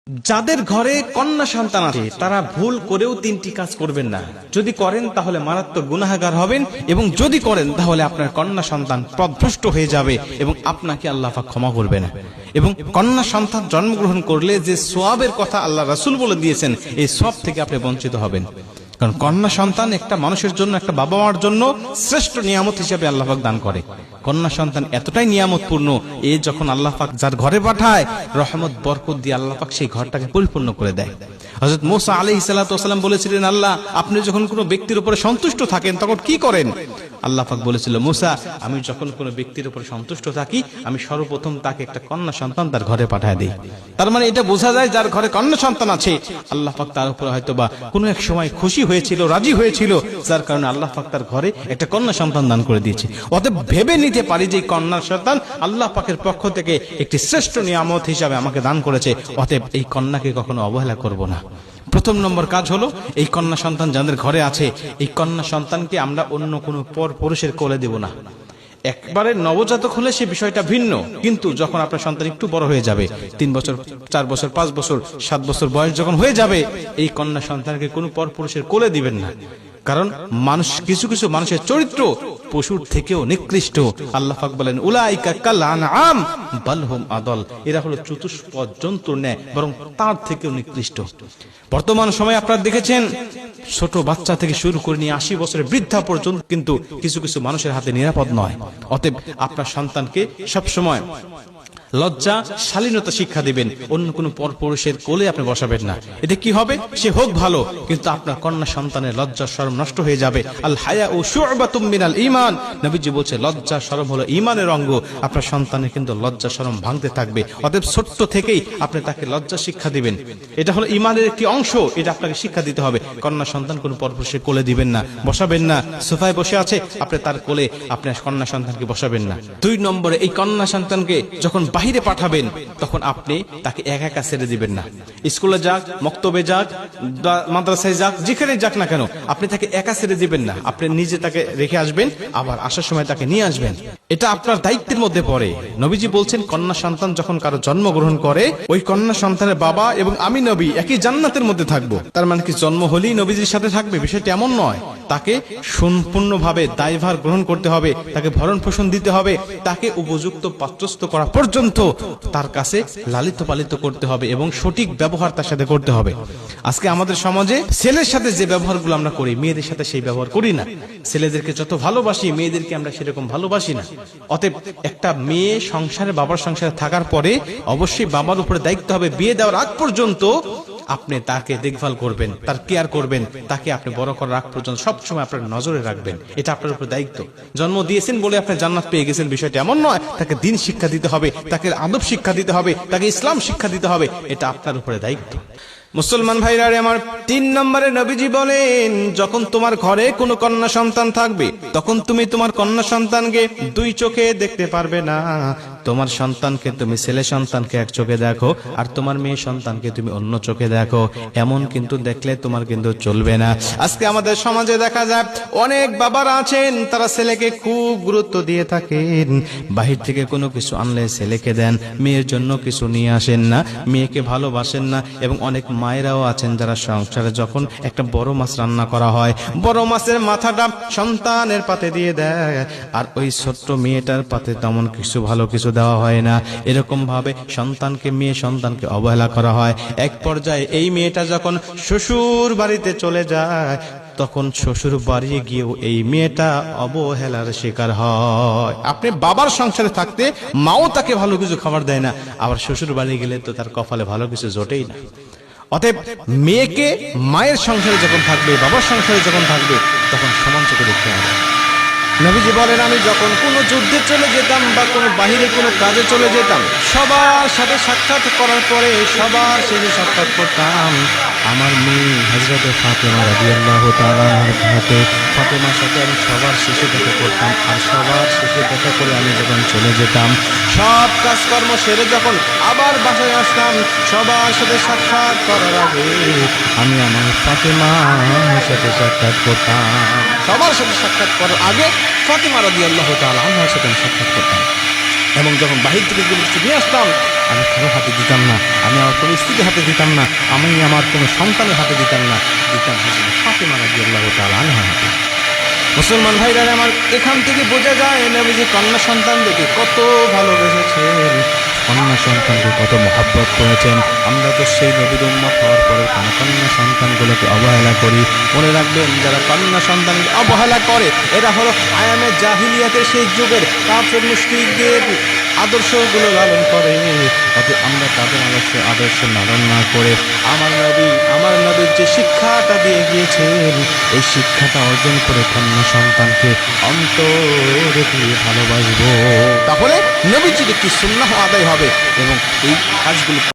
যাদের ঘরে কন্যা সন্তান আছে তারা ভুল করেও তিনটি কাজ করবেন না। যদি করেন তাহলে মারাত্মক গুনাহগার হবেন, এবং যদি করেন তাহলে আপনার কন্যা সন্তান পথভ্রষ্ট হয়ে যাবে এবং আপনাকে আল্লাহ পাক ক্ষমা করবে না। এবং কন্যা সন্তান জন্মগ্রহণ করলে যে সওয়াবের কথা আল্লাহ রাসূল বলে দিয়েছেন, এই সওয়াব থেকে আপনি বঞ্চিত হবেন। কারণ কন্যা সন্তান একটা মানুষের জন্য, একটা বাবা মার জন্য শ্রেষ্ঠ নিয়ামত হিসেবে আল্লাহ পাক দান করে। কন্যা সন্তান এতটাই নিয়ামতপূর্ণ, যখন আল্লাহ পাক যার ঘরে পাঠায়, রহমত বরকত দিয়ে আল্লাহ পাক সেই ঘরটাকে পরিপূর্ণ করে দেয়। হযরত মূসা আলাইহিস সালাতু ওয়াস সালাম বলেছিলেন, আল্লাহ আপনি যখন কোনো ব্যক্তির উপরে সন্তুষ্ট থাকেন তখন কি করেন? আল্লাহ পাক বলেছিল, মূসা আমি যখন কোনো ব্যক্তির উপরে সন্তুষ্ট থাকি আমি সর্বপ্রথম তাকে একটা কন্যা সন্তান তার ঘরে পাঠায় দেই। তার মানে এটা বোঝা যায় যার ঘরে কন্যা সন্তান আছে আল্লাহ পাক তার উপরে হয়তোবা কোনো এক সময় খুশি হয়েছিল, রাজি হয়েছিল, যার কারণে আল্লাহ পাক তার ঘরে একটা কন্যা সন্তান দান করে দিয়েছে। অতএব ভেবে নিতে পারি যে কন্যা সন্তান আল্লাহ পাকের পক্ষ থেকে একটি শ্রেষ্ঠ নিয়ামত হিসাবে আমাকে দান করেছে। অতএব এই কন্যাকে কখনো অবহেলা করব না। প্রথম নম্বর কাজ হলো, এই কন্যা সন্তান যাদের ঘরে আছে এই কন্যা সন্তানকে আমরা অন্য কোনো পর পুরুষের কোলে দেব না। একবারে নবজাতক হলে সে বিষয়টা ভিন্ন, কিন্তু যখন আপনার সন্তান একটু বড় হয়ে যাবে, 3 বছর 4 বছর 5 বছর 7 বছর বয়স যখন হয়ে যাবে, এই কন্যা সন্তানকে কোনো পর পুরুষের কোলে দিবেন না। কারণ মানুষ, কিছু কিছু মানুষের চরিত্র পশুর থেকেও নিকৃষ্ট। আল্লাহ পাক বলেন, উলাইকা কাল আনআম বাল হুম আদল, এরা হলো চতুষ্পদ জন্তুর ন্যায়, বরং তার থেকেও নিকৃষ্ট। বর্তমান সময়ে আপনারা দেখেছেন ছোট বাচ্চা থেকে শুরু করে নিয়ে 80 বছরের বৃদ্ধা পর্যন্ত কিন্তু কিছু কিছু মানুষের হাতে নিরাপদ নয়। অতএব আপনার সন্তানকে সবসময় লজ্জা, শালীনতা শিক্ষা দিবেন। অন্য কোনো পরপুরুষের কোলে আপনি বসাবেন না। এতে কি হবে? সে হোক ভালো, কিন্তু আপনার কন্যা সন্তানের লজ্জা শরম নষ্ট হয়ে যাবে। আল হায়াউ শু'বাতুম মিনাল ঈমান, নবীজি বলছে লজ্জা শরম হলো ঈমানের অঙ্গ। আপনার সন্তানের কিন্তু লজ্জা শরম ভাঙতে থাকবে। অতএব ছোট্ট থেকেই আপনি তাকে লজ্জা শিক্ষা দিবেন। এটা হলো ঈমানের একটি অংশ, এটা আপনাকে শিক্ষা দিতে হবে। কন্যা সন্তান কোনো পরপুরুষের কোলে দিবেন না, বসাবেন না। সোফায় বসে আছে, আপনি তার কোলে আপনার কন্যা সন্তানকে বসাবেন না। 2 নম্বরে, এই কন্যা সন্তানকে যখন বাহিরে পাঠাবেন তখন আপনি তাকে একা একা ছেড়ে দিবেন না। স্কুলে যাক, মক্তবে যাক, মাদ্রাসায় যাক, যেখানে যাক না কেন, আপনি তাকে একা ছেড়ে দিবেন না। আপনি নিজে তাকে রেখে আসবেন, আবার আসার সময় তাকে নিয়ে আসবেন। এটা আপনার দায়িত্বের মধ্যে পড়ে। নবীজি বলছেন, কন্যা সন্তান যখন কারো জন্মগ্রহণ করে, ওই কন্যা সন্তানের বাবা এবং আমি নবী একই জান্নাতের মধ্যে থাকবো। তার মানে কি জন্ম হলেই নবীজির সাথে থাকবে? বিষয়টি এমন নয়। তাকে সম্পূর্ণভাবে দায়ভার গ্রহণ করতে হবে, তাকে ভরণ পোষণ দিতে হবে, তাকে উপযুক্ত পাত্রস্থ করা পর্যন্ত তার কাছে লালিত পালিত করতে হবে এবং সঠিক ব্যবহার তার সাথে করতে হবে। আজকে আমাদের সমাজে ছেলের সাথে যে ব্যবহারগুলো আমরা করি, মেয়েদের সাথে সেই ব্যবহার করি না। ছেলেদেরকে যত ভালোবাসি, মেয়েদেরকে আমরা সেরকম ভালোবাসি না। অতএব একটা মেয়ে সংসারে, বাবার সংসারে থাকার পরে অবশ্যই বাবার উপরে দায়িত্ব হবে, বিয়ে দেওয়ার আগ পর্যন্ত আপনি তাকে দেখভাল করবেন, তার কেয়ার করবেন, তাকে আপনি বড় করার আগ পর্যন্ত সবসময় আপনার নজরে রাখবেন। এটা আপনার উপর দায়িত্ব। জন্ম দিয়েছেন বলে আপনি জান্নাত পেয়ে গেছেন, বিষয়টা এমন নয়। তাকে দ্বীন শিক্ষা দিতে হবে, তাকে আদব শিক্ষা দিতে হবে, তাকে ইসলাম শিক্ষা দিতে হবে। এটা আপনার উপরে দায়িত্ব। মুসলমান ভাইরা আমার, 3 নম্বরে নবীজি বলেন, যখন তোমার ঘরে কোনো কন্যা সন্তান থাকবে তখন তুমি তোমার কন্যা সন্তানকে 2 চোখে দেখতে পারবে না। তোমার সন্তানকে তুমি ছেলে সন্তানকে এক চোখে দেখো, আর তোমার মেয়ে সন্তানকে তুমি অন্য চোখে দেখো। এমন কিন্তু দেখলে তোমার কিন্তু চলবে না। আজকে আমাদের সমাজে দেখা যায় অনেক বাবারা আছেন, তারা ছেলেকে খুব গুরুত্ব দিয়ে থাকেন। বাহির থেকে কোনো কিছু আনলে ছেলেকে দেন, মেয়ের জন্য কিছু নিয়ে আসেন না, মেয়েকে ভালোবাসেন না। এবং অনেক মায়েরাও আছেন যারা সংসারে যখন একটা বড় মাছ রান্না করা হয়, বড় মাছের মাথাটা সন্তানের পাতে দিয়ে দেয়, আর ওই ছোট্ট মেয়েটার পাতে তেমন কিছু ভালো কিছু দেওয়া হয় না। এরকম ভাবে সন্তানকে, মেয়ে সন্তানকে অবহেলা করা হয়। এক পর্যায়ে এই মেয়েটা যখন শ্বশুর বাড়িতে চলে যায়, তখন শ্বশুর বাড়ি গিয়েও এই মেয়েটা অবহেলার শিকার হয়। আপনি বাবার সংসারে থাকতে মাও তাকে ভালো কিছু খাবার দেয় না, আবার শ্বশুর বাড়ি গেলে তো তার কপালে ভালো কিছু জোটেই না। অতএব মেয়েকে মায়ের সংসারে যখন থাকবে, বাবার সংসারে যখন থাকবে, তখন সমান চোখে দেখতে হবে। নবীজি বলেন, আমি যখন কোনো যুদ্ধে চলে যেতাম বা কোনো বাহিরে কোনো কাজে চলে যেতাম, সবার সাথে সাক্ষাৎ করার পরে সবার শেষে সাক্ষাৎ করতাম আমার মেয়ে হযরত ফাতেমা রাদিয়াল্লাহু তাআলা আনহাকে। ফাতেমার সাথে আমি সবার শেষে দেখা করতাম, আর সবার শেষে দেখা করে আমি যখন চলে যেতাম, সব কাজকর্ম সেরে যখন আবার বাসায় আসতাম, সবার সাথে সাক্ষাৎ করার আগে আমি আমার ফাতেমার সাথে সাক্ষাৎ করতাম। সবার সাথে সাক্ষাৎ করার আগে ফাতেমা রাদিয়াল্লাহু তাআলা আনহার সাথে সাক্ষাৎ করতাম। এবং যখন বাহির থেকে কোনো কিছু নিয়ে আসতাম, আমি কারো হাতে দিতাম না, আমি আমার কোনো স্ত্রীর হাতে দিতাম না, আমি আমার কোনো সন্তানের হাতে দিতাম না, দিতাম হযরত ফাতেমা রাদিয়াল্লাহু তাআলা আনহার হাতে। মুসলমান ভাইরা আমার, এখান থেকে বোঝা যায় নবীজি কন্যা সন্তানদেরকে কত ভালোবেসেছেন, কন্যা সন্তানকে কত মহব্বত করেছেন। আমরা তো সেই নবীর উম্মত হওয়ার পরে কন্যা সন্তানগুলোকে অবহেলা করি। মনে রাখবেন, যারা কন্যা সন্তানকে অবহেলা করে এরা হলো আয়ামে জাহিলিয়াতের সেই যুগের কাফের মুশরিকদের আদর্শগুলো লালন করে। অতএব আমরা তাদের আদর্শ লালন না করে আমার নবীর যে শিক্ষাটা দিয়ে গিয়েছেন, এই শিক্ষাটা অর্জন করে কন্যা সন্তানকে অন্তরে দিয়ে ভালোবাসবো। তাহলে নবীজির একটি সুন্নাহ আদায় হবে এবং এই কাজগুলো